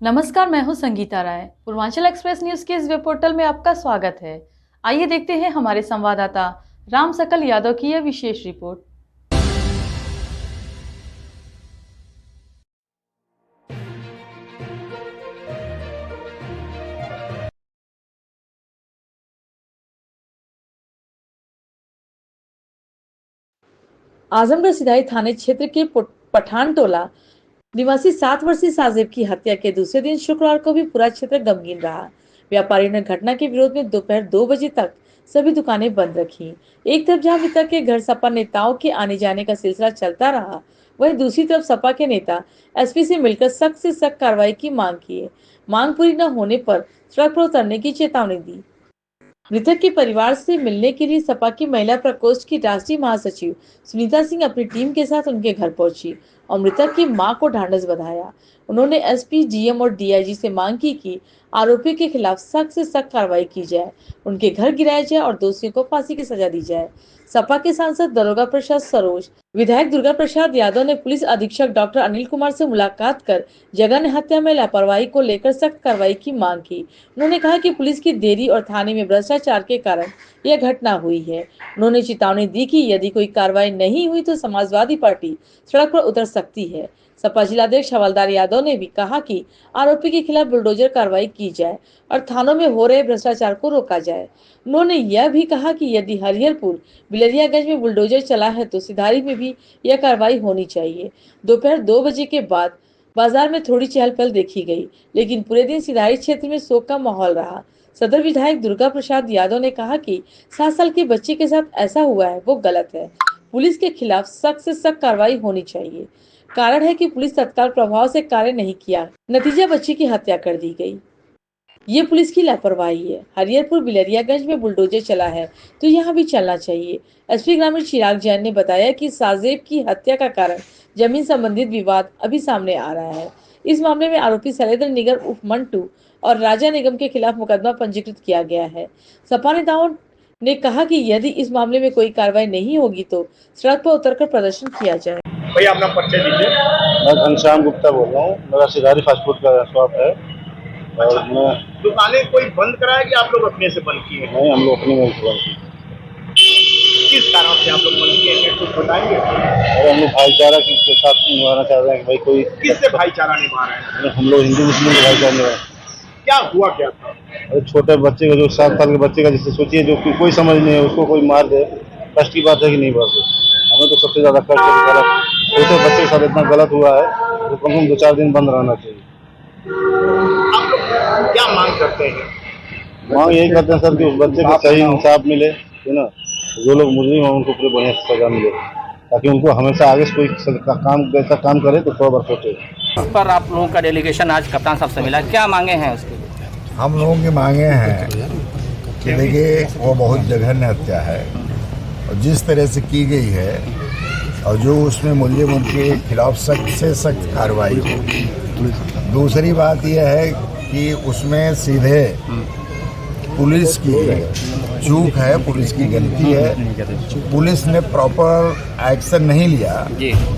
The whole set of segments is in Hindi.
नमस्कार, मैं हूं संगीता राय। पूर्वांचल एक्सप्रेस न्यूज के इस वेब पोर्टल में आपका स्वागत है। आइए देखते हैं हमारे संवाददाता राम सकल यादव की यह विशेष रिपोर्ट। आजमगढ़ सिधाई थाने क्षेत्र के पठान टोला निवासी 7 वर्षीय साजिब की हत्या के दूसरे दिन शुक्रवार को भी पूरा क्षेत्र गमगीन रहा। व्यापारियों ने घटना के विरोध में दोपहर 2 बजे तक सभी दुकानें बंद रखी। एक तरफ जहां मृतक के घर सपा नेताओं के आने जाने का सिलसिला चलता रहा, वहीं दूसरी तरफ सपा के नेता एसपी से मिलकर सख्त से सख्त कार्रवाई की मांग की। मांग पूरी न होने पर सड़क पर उतरने की चेतावनी दी। मृतक के परिवार से मिलने के लिए सपा की महिला प्रकोष्ठ की राष्ट्रीय महासचिव सुनीता सिंह अपनी टीम के साथ उनके घर पहुंची और मृतक की मां को ढांढस बंधाया। उन्होंने एसपी, डीएम और डीआईजी से मांग की कि आरोपियों के खिलाफ सख्त से सख्त कार्रवाई की जाए, उनके घर गिराया जाए और दोषियों को फांसी की सजा दी जाए। सपा के सांसद दरोगा प्रसाद सरोज, विधायक दुर्गा प्रसाद यादव ने पुलिस अधीक्षक डॉक्टर अनिल कुमार से मुलाकात कर जघन्य हत्या में लापरवाही को लेकर सख्त कार्रवाई की मांग की। उन्होंने कहा कि पुलिस की देरी और थाने में भ्रष्टाचार के कारण यह घटना हुई है। उन्होंने चेतावनी दी कि यदि कोई कार्रवाई नहीं हुई तो समाजवादी पार्टी सड़क पर उतर सकती है। सपा जिलाध्यक्ष हवलदार यादव ने भी कहा कि आरोपी के खिलाफ बुलडोजर कार्रवाई की जाए और थानों में हो रहे भ्रष्टाचार को रोका जाए। उन्होंने यह भी कहा कि यदि हरिहरपुर बिलरियागंज में बुलडोजर चला है तो सिधारी में भी यह कार्रवाई होनी चाहिए। दोपहर 2 बजे के बाद बाजार में थोड़ी चहल पहल देखी गई, लेकिन पूरे दिन सिधारी क्षेत्र में शोक का माहौल रहा। सदर विधायक दुर्गा प्रसाद यादव ने कहा कि 7 साल के बच्चे के साथ ऐसा हुआ है वो गलत है। पुलिस के खिलाफ सख्त से सख्त कार्रवाई होनी चाहिए। कारण है कि पुलिस तत्काल प्रभाव से कार्य नहीं किया, नतीजा बच्चे की हत्या कर दी गई। ये पुलिस की लापरवाही है। हरिहरपुर बिलरियागंज में बुलडोजर चला है तो यहाँ भी चलना चाहिए। एसपी ग्रामीण चिराग जैन ने बताया कि साजेब की हत्या का कारण जमीन संबंधित विवाद अभी सामने आ रहा है। इस मामले में आरोपी शैलेंद्र निगर उर्फ मंटू और राजा निगम के खिलाफ मुकदमा पंजीकृत किया गया है। सपा नेताओं ने कहा कि यदि इस मामले में कोई कार्रवाई नहीं होगी तो सड़क पर उतरकर प्रदर्शन किया जाए। भैया अपना परिचय दीजिए। मैं घनश्याम गुप्ता बोल रहा हूँ। मेरा सिधारी फास्ट फूड का शॉप है। और मैं दुकानें कोई बंद कराया कि आप लोग अपने से बंद किए? नहीं, हम लोग अपनी बंद की। किस कारण से आप लोग बंद किए हैं कुछ बताएंगे? और हम लोग भाईचारा के साथ निभाना चाह रहे हैं कि भाई कोई किससे भाईचारा निभा रहे हैं? हम लोग हिंदू मुस्लिम के भाईचारा निभा। क्या हुआ क्या था? अरे छोटे बच्चे का, जो 7 साल के बच्चे का, जिससे सोचिए जो कोई समझ नहीं है, उसको कोई मार दे, कष्ट की बात है कि नहीं बात है। हमें तो सबसे ज्यादा कष्ट है। छोटे बच्चे के साथ इतना गलत हुआ है तो कम से कम 2-4 दिन बंद रहना चाहिए। आप लोग क्या मांग करते हैं? मांग यही करते हैं सर कि उस बच्चे को सही इंसाफ मिले, है ना। जो लोग मुजरिम हैं उनको पूरे बढ़िया सजा मिले, ताकि उनको हमेशा आगे से कोई ऐसा काम करे तो 100 बार सोचे। इस पर आप लोगों का डेलीगेशन आज कप्तान साहब से मिला, क्या मांगे हैं उसके? हम लोगों की मांगे हैं कि देखिए, वो बहुत जघन्य हत्या है और जिस तरह से की गई है और जो उसमें मुलजिम उनके खिलाफ सख्त से सख्त कार्रवाई हो। दूसरी बात यह है कि उसमें सीधे पुलिस की चूक है, पुलिस की गलती है। पुलिस ने प्रॉपर एक्शन नहीं लिया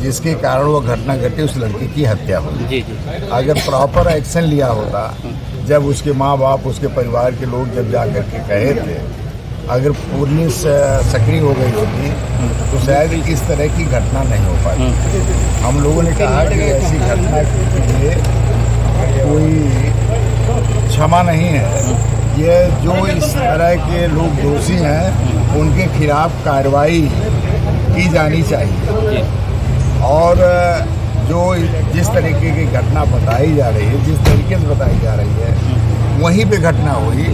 जिसके कारण वो घटना घटी, उस लड़की की हत्या हुई। अगर प्रॉपर एक्शन लिया होता, जब उसके माँ बाप, उसके परिवार के लोग जब जाकर के कहे थे, अगर पुलिस सक्रिय हो गई होती तो शायद इस तरह की घटना नहीं हो पाती। हम लोगों ने कहा कि ऐसी घटना के लिए कोई क्षमा नहीं है। ये जो इस तरह के लोग दोषी हैं उनके खिलाफ कार्रवाई की जानी चाहिए। और जो जिस तरीके की घटना बताई जा रही है, जिस तरीके से बताई जा रही है, वहीं पे घटना हुई,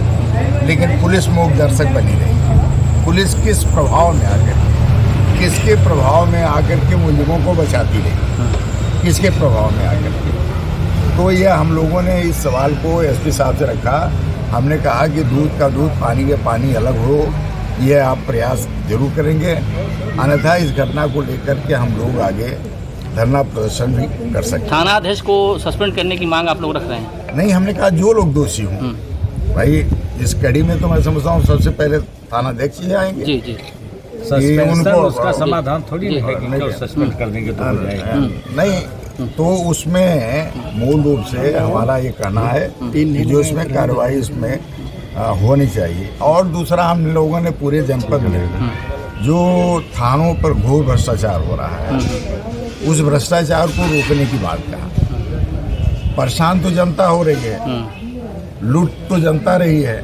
लेकिन पुलिस मूक दर्शक बनी रही। पुलिस किस प्रभाव में आकर, किसके प्रभाव में आकर के मुलजिमों को बचाती रही, किसके प्रभाव में आकर के? तो ये हम लोगों ने इस सवाल को एसपी साहब से रखा। हमने कहा कि दूध का दूध, पानी के पानी अलग हो, ये आप प्रयास जरूर करेंगे, अन्यथा इस घटना को लेकर के हम लोग आगे धरना प्रदर्शन भी कर सकते हैं। थानाध्यक्ष को सस्पेंड करने की मांग आप लोग रख रहे हैं? नहीं, हमने कहा जो लोग दोषी हों, भाई इस कड़ी में तो मैं समझता हूँ सबसे पहले थानाध्यक्ष ही आएंगे। जी। सस्पेंशन उसका समाधान थोड़ी है कि सस्पेंड कर देंगे तो हो जाएगा। नहीं, तो उसमें मूल रूप से हमारा ये कहना है कि जो इसमें कार्रवाई इसमें होनी चाहिए। और दूसरा, हम लोगों ने पूरे जनपद में जो थानों पर घोर भ्रष्टाचार हो रहा है, उस भ्रष्टाचार को रोकने की बात कहा। परेशान तो जनता हो रही है, लूट तो जनता रही है,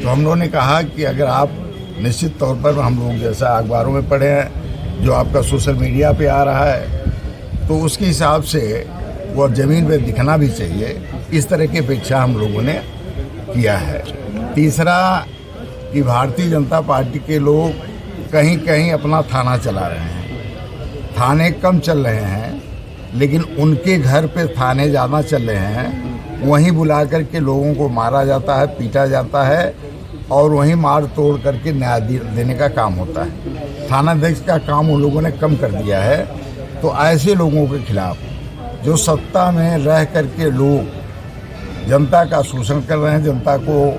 तो हम लोगों ने कहा कि अगर आप निश्चित तौर पर, हम लोग जैसा अखबारों में पढ़े हैं, जो आपका सोशल मीडिया पे आ रहा है, तो उसके हिसाब से वो ज़मीन पे दिखना भी चाहिए। इस तरह की अपेक्षा हम लोगों ने किया है। तीसरा, कि भारतीय जनता पार्टी के लोग कहीं कहीं अपना थाना चला रहे हैं, थाने कम चल रहे हैं, लेकिन उनके घर पे थाने ज़्यादा चल रहे हैं। वहीं बुला करके लोगों को मारा जाता है, पीटा जाता है, और वहीं मार तोड़ करके न्याय देने का काम होता है। थानाध्यक्ष का काम उन लोगों ने कम कर दिया है। तो ऐसे लोगों के खिलाफ, जो सत्ता में रह करके लोग जनता का शोषण कर रहे हैं, जनता को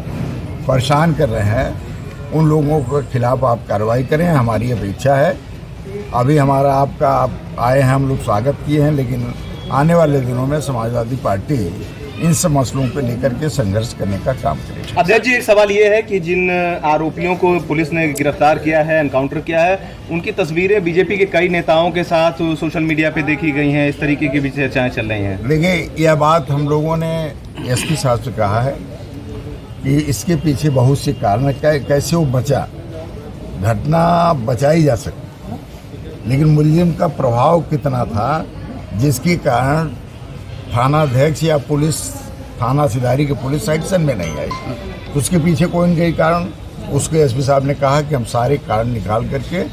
परेशान कर रहे हैं, उन लोगों के खिलाफ आप कार्रवाई करें, हमारी अपेक्षा है। अभी हमारा आप आए हैं, हम लोग स्वागत किए हैं, लेकिन आने वाले दिनों में समाजवादी पार्टी इन सब मसलों को लेकर के संघर्ष करने का काम करेगी। अध्यक्ष जी, एक सवाल ये है कि जिन आरोपियों को पुलिस ने गिरफ्तार किया है, एनकाउंटर किया है, उनकी तस्वीरें बीजेपी के कई नेताओं के साथ सोशल मीडिया पे देखी गई हैं, इस तरीके की भी चर्चाएं चल रही हैं। देखिए, यह बात हम लोगों ने एसपी साहब से कहा है कि इसके पीछे बहुत से कारण है, कैसे वो बचा, घटना बचाई जा सकती, लेकिन मुलजिम का प्रभाव कितना था जिसके कारण थानाध्यक्ष या पुलिस, थाना सिधारी की पुलिस एक्शन में नहीं आई। तो उसके पीछे कोई न कोई कारण, उसके एसपी साहब ने कहा कि हम सारे कारण निकाल करके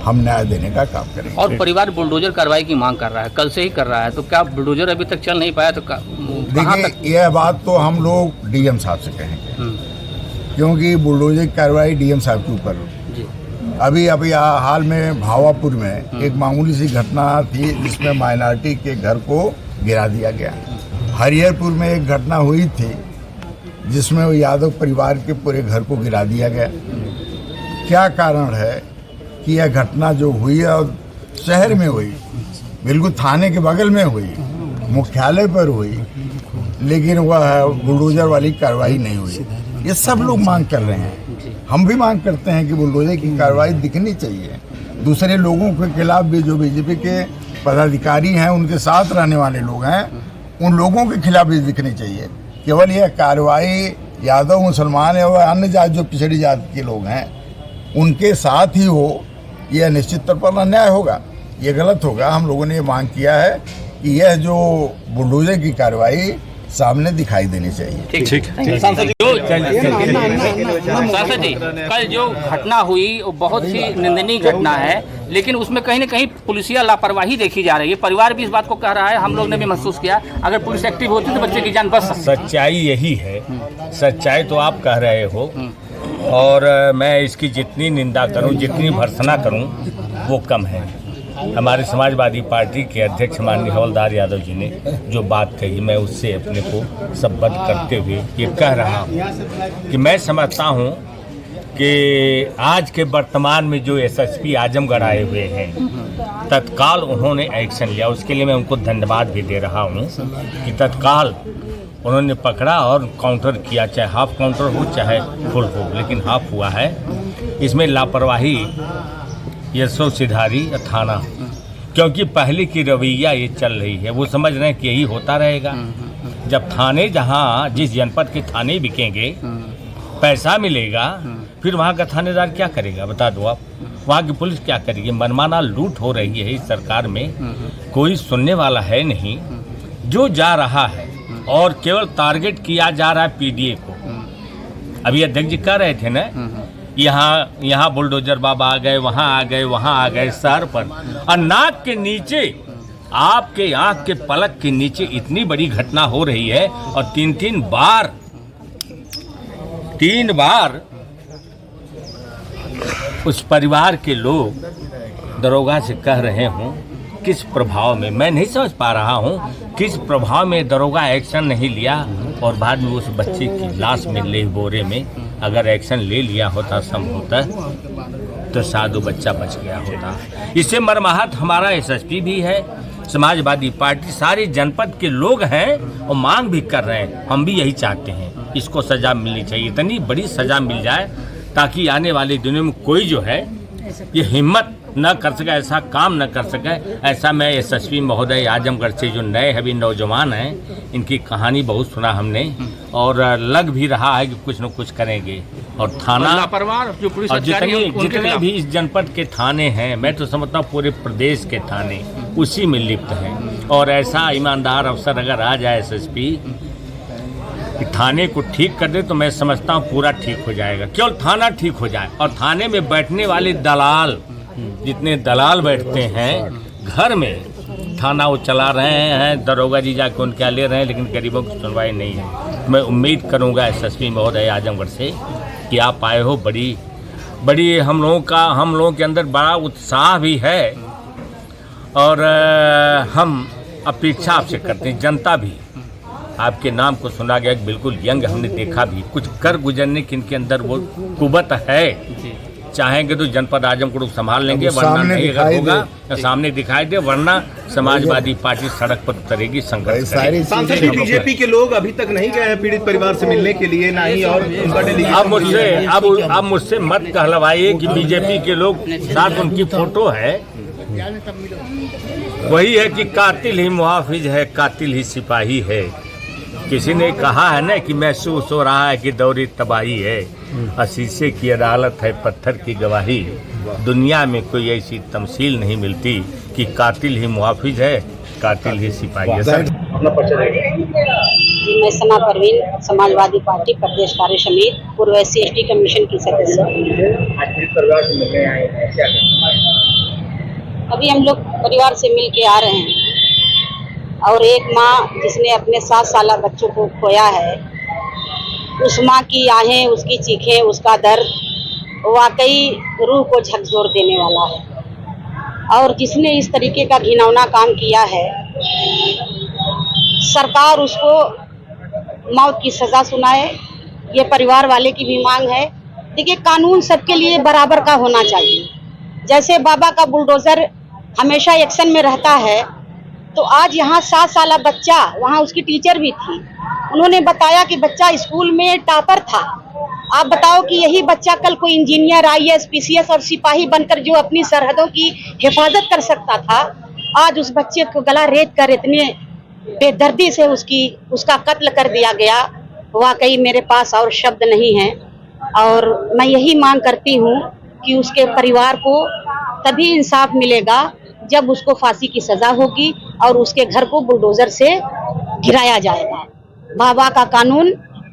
हम न्याय देने का काम करेंगे। और परिवार बुलडोजर कार्रवाई की मांग कर रहा है, कल से ही कर रहा है, तो क्या बुलडोजर अभी तक चल नहीं पाया? तो देखिए, यह बात तो हम लोग डीएम साहब से कहेंगे, क्योंकि बुलडोजर की कार्रवाई डीएम साहब के ऊपर। अभी हाल में भावापुर में एक मामूली सी घटना थी जिसमें माइनॉरिटी के घर को गिरा दिया गया। हरिहरपुर में एक घटना हुई थी जिसमें वो यादव परिवार के पूरे घर को गिरा दिया गया। क्या कारण है कि यह घटना जो हुई है, और शहर में हुई, बिल्कुल थाने के बगल में हुई, मुख्यालय पर हुई, लेकिन वह बुलडोजर वाली कार्रवाई नहीं हुई। ये सब लोग मांग कर रहे हैं, हम भी मांग करते हैं कि बुलडोजर की कार्रवाई दिखनी चाहिए। दूसरे लोगों के खिलाफ भी, जो बीजेपी के पदाधिकारी हैं, उनके साथ रहने वाले लोग हैं, उन लोगों के खिलाफ भी दिखनी चाहिए। केवल यह कार्रवाई यादव, मुसलमान या वह अन्य जात, जो पिछड़ी जाति के लोग हैं, उनके साथ ही हो, यह निश्चित तौर पर अन्याय होगा, ये गलत होगा। हम लोगों ने ये मांग किया है कि यह जो बुलडोजर की कार्रवाई सामने दिखाई देनी चाहिए। ठीक। सांसद जी, कल जो घटना हुई वो बहुत ही निंदनीय घटना है, लेकिन उसमें कहीं न कहीं पुलिसिया लापरवाही देखी जा रही है। परिवार भी इस बात को कह रहा है, हम लोग ने भी महसूस किया, अगर पुलिस एक्टिव होती तो बच्चे की जान बच सकती। सच्चाई यही है, सच्चाई तो आप कह रहे हो, और मैं इसकी जितनी निंदा करूं, जितनी भर्त्सना करूं, वो कम है। हमारे समाजवादी पार्टी के अध्यक्ष माननीय हवलदार यादव जी ने जो बात कही, मैं उससे अपने को संबद्ध करते हुए ये कह रहा हूँ कि मैं समझता हूँ कि आज के वर्तमान में जो एसएसपी आजमगढ़ आए हुए हैं, तत्काल उन्होंने एक्शन लिया, उसके लिए मैं उनको धन्यवाद भी दे रहा हूँ कि तत्काल उन्होंने पकड़ा और काउंटर किया, चाहे हाफ काउंटर हो चाहे फुल हो, लेकिन हाफ हुआ है। इसमें लापरवाही यशो सिधारी थाना, क्योंकि पहले की रवैया ये चल रही है, वो समझ रहे हैं कि यही होता रहेगा। जब थाने, जहाँ जिस जनपद के थाने बिकेंगे, पैसा मिलेगा, फिर वहाँ का थानेदार क्या करेगा, बता दो आप? वहाँ की पुलिस क्या करेगी? मनमाना लूट हो रही है इस सरकार में, कोई सुनने वाला है नहीं। जो जा रहा है और केवल टारगेट किया जा रहा है पीडीए को। अभी अध्यक्ष जी कह रहे थे ना, यहाँ बुलडोजर बाबा आ गए, वहाँ आ गए, वहाँ आ गए, सर पर और नाक के नीचे, आपके आँख के पलक के नीचे इतनी बड़ी घटना हो रही है, और तीन बार उस परिवार के लोग दरोगा से कह रहे हों, किस प्रभाव में, मैं नहीं समझ पा रहा हूँ किस प्रभाव में दरोगा एक्शन नहीं लिया, और बाद में उस बच्चे की लाश मिल रही बोरे में। अगर एक्शन ले लिया होता संभवतः, तो शायद वो बच्चा बच गया होता। इससे मर्माहत हमारा एसएसपी भी है, समाजवादी पार्टी सारे जनपद के लोग हैं और मांग भी कर रहे हैं। हम भी यही चाहते हैं, इसको सज़ा मिलनी चाहिए, इतनी बड़ी सज़ा मिल जाए ताकि आने वाले दिनों में कोई जो है ये हिम्मत न कर सके, ऐसा काम न कर सके। ऐसा मैं एसएसपी महोदय आजमगढ़ से जो नए अभी नौजवान हैं, इनकी कहानी बहुत सुना हमने और लग भी रहा है कि कुछ न कुछ करेंगे। और थाना जो पुलिस और अधिकारी हैं, उनके जितने खिलाफ। भी इस जनपद के थाने हैं, मैं तो समझता हूँ पूरे प्रदेश के थाने उसी में लिप्त हैं। और ऐसा ईमानदार अफसर अगर आ जाए एसएसपी कि थाने को ठीक कर दे तो मैं समझता हूँ पूरा ठीक हो जाएगा। केवल थाना ठीक हो जाए और थाने में बैठने वाले दलाल, जितने दलाल बैठते हैं घर में, थाना वो चला रहे हैं, दरोगा जी जाके उनके ले रहे हैं, लेकिन गरीबों की सुनवाई नहीं है। मैं उम्मीद करूंगा एसएसपी महोदय आजमगढ़ से कि आप आए हो, बड़ी हम लोगों के अंदर बड़ा उत्साह भी है और हम अपेक्षा आपसे करते हैं। जनता भी आपके नाम को सुना गया, बिल्कुल यंग हमने देखा भी, कुछ कर गुजरने की इनके अंदर वो कुवत है। चाहेंगे तो जनपद आजमगढ़ संभाल लेंगे, वरना नहीं अगर होगा तो सामने दिखाई दे, वरना समाजवादी पार्टी सड़क पर उतरेगी, संघर्ष करेगी। सांसद जी, बीजेपी के लोग अभी तक नहीं गए हैं पीड़ित परिवार से मिलने के लिए, ना ही और उनका डेलीगेशन। अब मुझसे मत कहलवाइए कि बीजेपी के लोग साथ उनकी फोटो है। वही है कि कातिल ही मुहाफिज है, कातिल ही सिपाही है। किसी ने कहा है ना कि महसूस हो रहा है कि दौरी तबाही है, और शीशे की अदालत है, पत्थर की गवाही। दुनिया में कोई ऐसी तमसील नहीं मिलती कि कातिल ही मुहाफिज है, कातिल ही सिपाही है। अपना परिचय देंगे। जी, मैं सना परवीन, समाजवादी पार्टी प्रदेश कार्य समिति, पूर्व SC/ST कमीशन की सदस्य। आज पीड़ित परिवार से मिलने आए हैं, क्या अभी हम लोग परिवार से मिल के आ रहे हैं और एक माँ जिसने अपने 7 साल बच्चों को खोया है, उस माँ की आहें, उसकी चीखें, उसका दर्द वाकई रूह को झकझोर देने वाला है। और जिसने इस तरीके का घिनौना काम किया है, सरकार उसको मौत की सज़ा सुनाए, ये परिवार वाले की भी मांग है। देखिए, कानून सबके लिए बराबर का होना चाहिए। जैसे बाबा का बुलडोज़र हमेशा एक्शन में रहता है, तो आज यहाँ 7 साल बच्चा, वहाँ उसकी टीचर भी थी, उन्होंने बताया कि बच्चा स्कूल में टॉपर था। आप बताओ कि यही बच्चा कल कोई इंजीनियर, IAS, PCS और सिपाही बनकर जो अपनी सरहदों की हिफाजत कर सकता था, आज उस बच्चे को गला रेत कर इतने बेदर्दी से उसका कत्ल कर दिया गया। वाकई मेरे पास और शब्द नहीं हैं और मैं यही मांग करती हूँ कि उसके परिवार को तभी इंसाफ मिलेगा जब उसको फांसी की सजा होगी और उसके घर को बुलडोजर से गिराया जाएगा। बाबा का कानून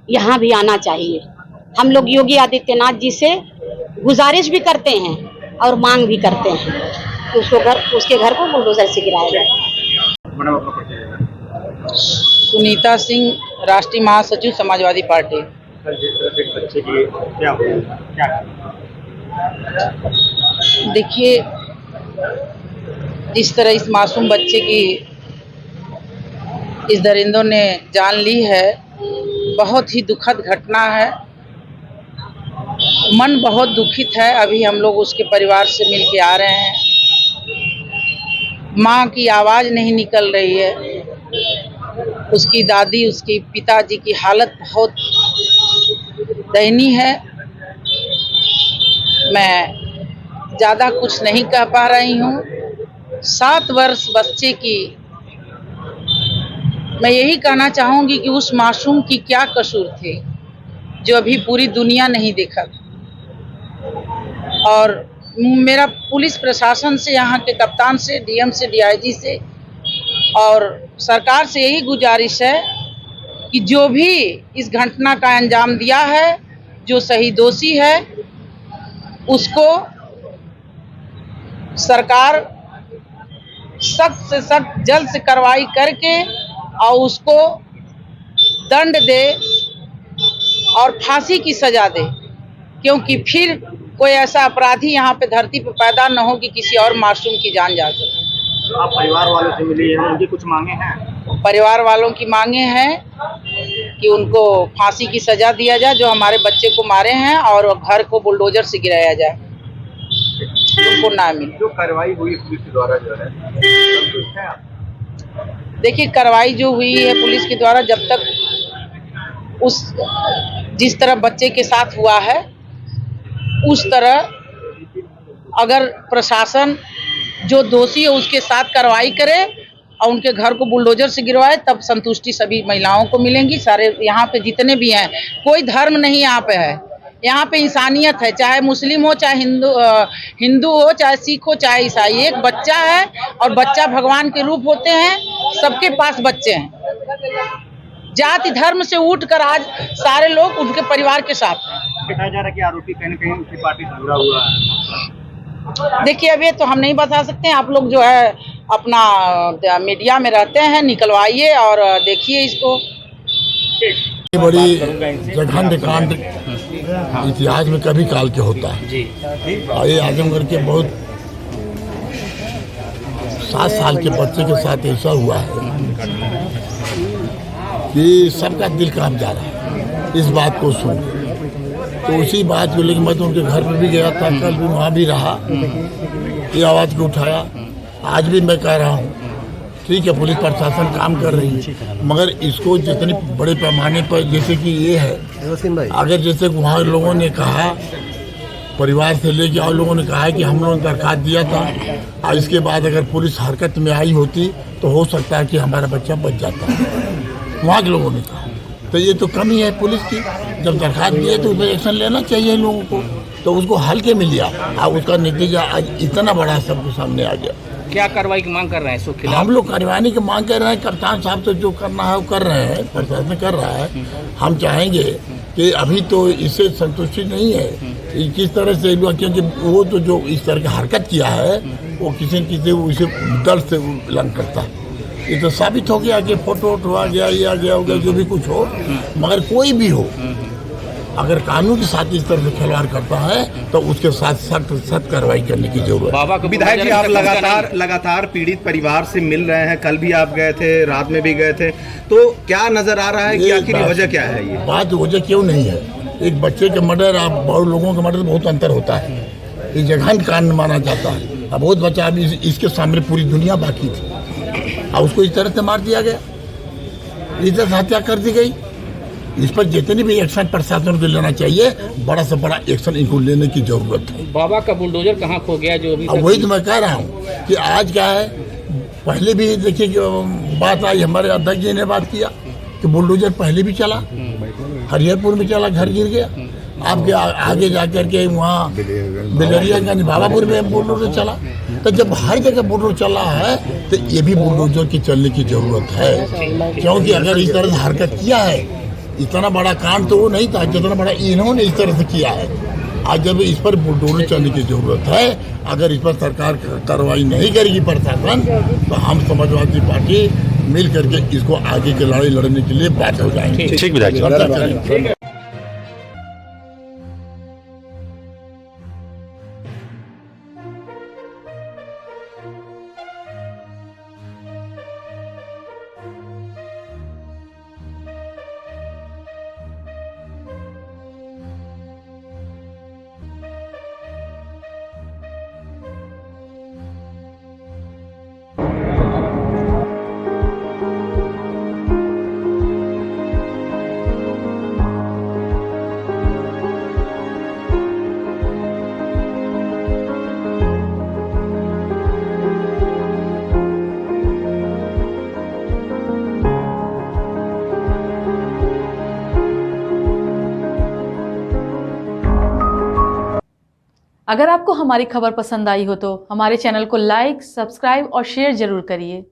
यहाँ भी आना चाहिए। हम लोग योगी आदित्यनाथ जी से गुजारिश भी करते हैं और मांग भी करते हैं कि उसके घर को बुलडोजर से गिराया जाए। मैडम, अपना परिचय देंगे। सुनीता सिंह, राष्ट्रीय महासचिव, समाजवादी पार्टी। कल जिस तरह से बच्चे की क्या हुआ, क्या देखिए, जिस तरह इस मासूम बच्चे की इस दरिंदों ने जान ली है, बहुत ही दुखद घटना है। मन बहुत दुखित है। अभी हम लोग उसके परिवार से मिल के आ रहे हैं। माँ की आवाज़ नहीं निकल रही है। उसकी दादी, उसके पिताजी की हालत बहुत दयनीय है। मैं ज़्यादा कुछ नहीं कह पा रही हूँ। 7 वर्ष बच्चे की, मैं यही कहना चाहूँगी कि उस मासूम की क्या कसूर थे जो अभी पूरी दुनिया नहीं देखा। और मेरा पुलिस प्रशासन से, यहाँ के कप्तान से, DM से, DIG से और सरकार से यही गुजारिश है कि जो भी इस घटना का अंजाम दिया है, जो सही दोषी है, उसको सरकार सख्त से सख्त, जल्द से कार्रवाई करके और उसको दंड दे और फांसी की सजा दे, क्योंकि फिर कोई ऐसा अपराधी यहाँ पे धरती पर पैदा न हो कि किसी और मासूम की जान जा सके। आप परिवार वालों से मिली हैं, उनकी कुछ मांगे हैं? परिवार वालों की मांगे हैं कि उनको फांसी की सजा दिया जाए जो हमारे बच्चे को मारे हैं, और घर को बुलडोजर से गिराया जाए, उनको ना मिले। जो कार्रवाई हुई पुलिस के द्वारा जो है, संतुष्ट हैं आप? देखिए, कार्रवाई जो हुई है पुलिस के द्वारा, जब तक जिस तरह बच्चे के साथ हुआ है उस तरह अगर प्रशासन जो दोषी है उसके साथ कार्रवाई करे और उनके घर को बुलडोजर से गिरवाए, तब संतुष्टि सभी महिलाओं को मिलेंगी। सारे यहाँ पे जितने भी हैं, कोई धर्म नहीं यहाँ पे है, यहाँ पे इंसानियत है, चाहे मुस्लिम हो, चाहे हिंदू हो, चाहे सिख हो, चाहे ईसाई। एक बच्चा है और बच्चा भगवान के रूप होते हैं, सबके पास बच्चे हैं। जाति धर्म से उठकर आज सारे लोग उनके परिवार के साथ हैं। दिखाया जा रहा है कि आरोपी कहीं न कहीं उनकी पार्टी से जुड़ा हुआ है। देखिए, अब ये तो हम नहीं बता सकते हैं, आप लोग जो है अपना मीडिया में रहते हैं, निकलवाइए और देखिए इसको। बड़ी जघन्य कांड इतिहास में कभी काल के होता है और ये आजमगढ़ के बहुत 7 साल के बच्चे के साथ ऐसा हुआ है कि सबका दिल कांप जा रहा है इस बात को सुन। तो उसी बात को लेकर मैं तो उनके घर पर भी गया था, कल भी वहाँ भी रहा, ये आवाज़ को उठाया। आज भी मैं कह रहा हूँ, ठीक है, पुलिस प्रशासन काम कर रही है, मगर इसको जितने बड़े पैमाने पर जैसे कि ये है, अगर जैसे वहाँ लोगों ने कहा, परिवार से लेके और लोगों ने कहा है कि हम लोगों ने दरखास्त दिया था और इसके बाद अगर पुलिस हरकत में आई होती तो हो सकता है कि हमारा बच्चा बच जाता, वहाँ के लोगों ने कहा। तो ये तो कमी है पुलिस की, जब दरखास्त दिए तो उस पर एक्शन लेना चाहिए लोगों को, तो उसको हल्के में लिया और उसका नतीजा आज इतना बड़ा सबके सामने आ गया। क्या कार्रवाई की मांग कर रहे हैं इसके खिलाफ? हम लोग कार्रवाई की मांग कर रहे हैं, कप्तान साहब से जो करना है वो कर रहे हैं, प्रशासन कर रहा है। हम चाहेंगे कि अभी तो इससे संतुष्टि नहीं है किस तरह से, क्योंकि वो तो जो इस तरह की हरकत किया है वो किसी न किसी उसे दर्द से उल्लंघन करता है। ये तो साबित हो गया कि फोटो उठवा गया, ये आ गया, हो गया, जो भी कुछ हो, मगर कोई भी हो, अगर कानून के साथ इस तरह से खिलवाड़ करता है तो उसके साथ सख्त कार्रवाई करने की जरूरत है। विधायक जी, आप लगातार पीड़ित परिवार से मिल रहे हैं, कल भी आप गए थे, रात में भी गए थे, तो क्या नजर आ रहा है कि आखिर वजह क्या है? ये बात वजह क्यों नहीं है? एक बच्चे के मर्डर और बहुत लोगों के मर्डर बहुत अंतर होता है। ये जघन्य कांड माना जाता है। अब बहुत बच्चा अभी इसके सामने पूरी दुनिया बाकी थी और उसको इस तरह से मार दिया गया, इस तरह से हत्या कर दी गई। इस पर जितनी भी एक्शन प्रशासन को लेना चाहिए, बड़ा से बड़ा एक्शन इनको लेने की जरूरत है। बाबा का बुलडोजर कहाँ खो गया जो अभी? वही तो मैं कह रहा हूँ कि आज क्या है, पहले भी देखिए बात आई, हमारे अध्यक्ष जी ने बात किया कि बुलडोजर पहले भी चला, हरिहरपुर में चला, घर गिर गया। आपके आगे जाकर के वहाँ बिलरियागंज बाबापुर में बुलडोजर चला। तो जब हर जगह बुलडोजर चला है तो ये भी बुलडोजर की चलने की जरूरत है, क्योंकि अगर इस तरह से हरकत किया है, इतना बड़ा कांड तो वो नहीं था जितना बड़ा इन्होंने इस तरह से किया है। आज जब इस पर बुलडोजर चलने की जरूरत है, अगर इस पर सरकार कार्रवाई नहीं करेगी प्रशासन, तो हम समाजवादी पार्टी मिल करके इसको आगे की लड़ाई लड़ने के लिए बात हो जाएंगे। ठीक विधायक। अगर आपको हमारी खबर पसंद आई हो तो हमारे चैनल को लाइक, सब्सक्राइब और शेयर जरूर करिए।